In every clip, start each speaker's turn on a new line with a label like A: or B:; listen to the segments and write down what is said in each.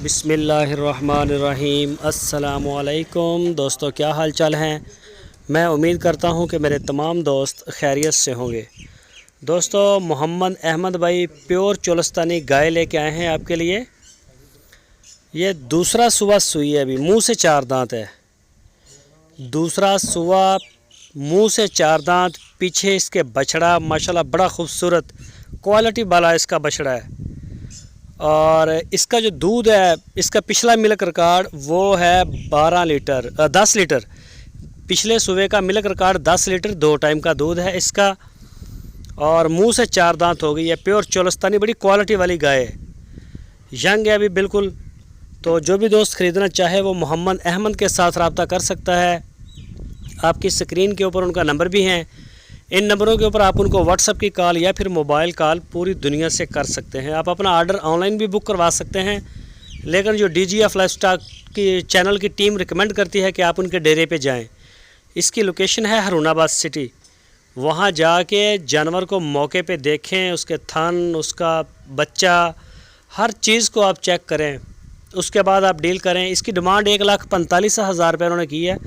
A: बिस्मिल्लाहिर्रहमानिर्रहीम। अस्सलामुअलैकुम दोस्तों, क्या हाल चाल हैं। मैं उम्मीद करता हूं कि मेरे तमाम दोस्त खैरियत से होंगे। दोस्तों, मोहम्मद अहमद भाई प्योर चोलस्तानी गाय लेके आए हैं आपके लिए। ये दूसरा सुबह सुई है, अभी मुंह से चार दांत है। दूसरा सुबह मुंह से चार दांत, पीछे इसके बछड़ा माशाल्लाह बड़ा खूबसूरत क्वालिटी वाला इसका बछड़ा है। और इसका जो दूध है, इसका पिछला मिल्क रिकॉर्ड वो है 10 लीटर। पिछले सुबह का मिल्क रिकॉर्ड 10 लीटर 2 टाइम का दूध है इसका। और मुंह से चार दांत हो गई है। प्योर चोलस्तानी बड़ी क्वालिटी वाली गाय है, यंग है अभी बिल्कुल। तो जो भी दोस्त ख़रीदना चाहे वो मोहम्मद अहमद के साथ रब्ता कर सकता है। आपकी स्क्रीन के ऊपर उनका नंबर भी है। इन नंबरों के ऊपर आप उनको व्हाट्सएप की कॉल या फिर मोबाइल कॉल पूरी दुनिया से कर सकते हैं। आप अपना ऑर्डर ऑनलाइन भी बुक करवा सकते हैं, लेकिन जो DGF लाइफस्टॉक की चैनल की टीम रिकमेंड करती है कि आप उनके डेरे पे जाएं। इसकी लोकेशन है हरुणाबाद सिटी। वहां जाके जानवर को मौके पे देखें, उसके थन, उसका बच्चा, हर चीज़ को आप चेक करें, उसके बाद आप डील करें। इसकी डिमांड 1,45,000 रुपये उन्होंने की है।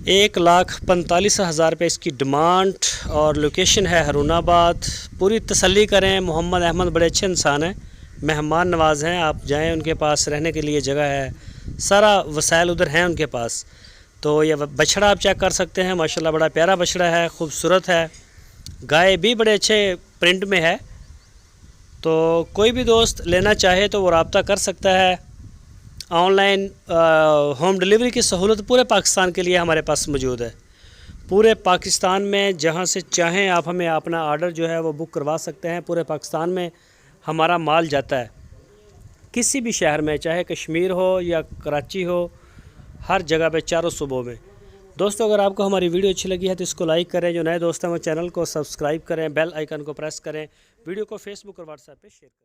A: 1,45,000 रुपये इसकी डिमांड। और लोकेशन है हरुणाबाद। पूरी तसल्ली करें, मोहम्मद अहमद बड़े अच्छे इंसान हैं, मेहमान नवाज हैं। आप जाएं, उनके पास रहने के लिए जगह है, सारा वसाइल उधर हैं उनके पास। तो ये बछड़ा आप चेक कर सकते हैं, माशाल्लाह बड़ा प्यारा बछड़ा है, खूबसूरत है। गाय भी बड़े अच्छे प्रिंट में है। तो कोई भी दोस्त लेना चाहे तो वो रब्ता कर सकता है। ऑनलाइन होम डिलीवरी की सहूलत पूरे पाकिस्तान के लिए हमारे पास मौजूद है। पूरे पाकिस्तान में जहां से चाहें आप हमें अपना ऑर्डर जो है वो बुक करवा सकते हैं। पूरे पाकिस्तान में हमारा माल जाता है, किसी भी शहर में, चाहे कश्मीर हो या कराची हो, हर जगह पे, चारों सूबों में। दोस्तों, अगर आपको हमारी वीडियो अच्छी लगी है तो इसको लाइक करें। जो नए दोस्त हैं वो चैनल को सब्सक्राइब करें, बेल आइकन को प्रेस करें। वीडियो को फेसबुक और व्हाट्सएप पे शेयर करें।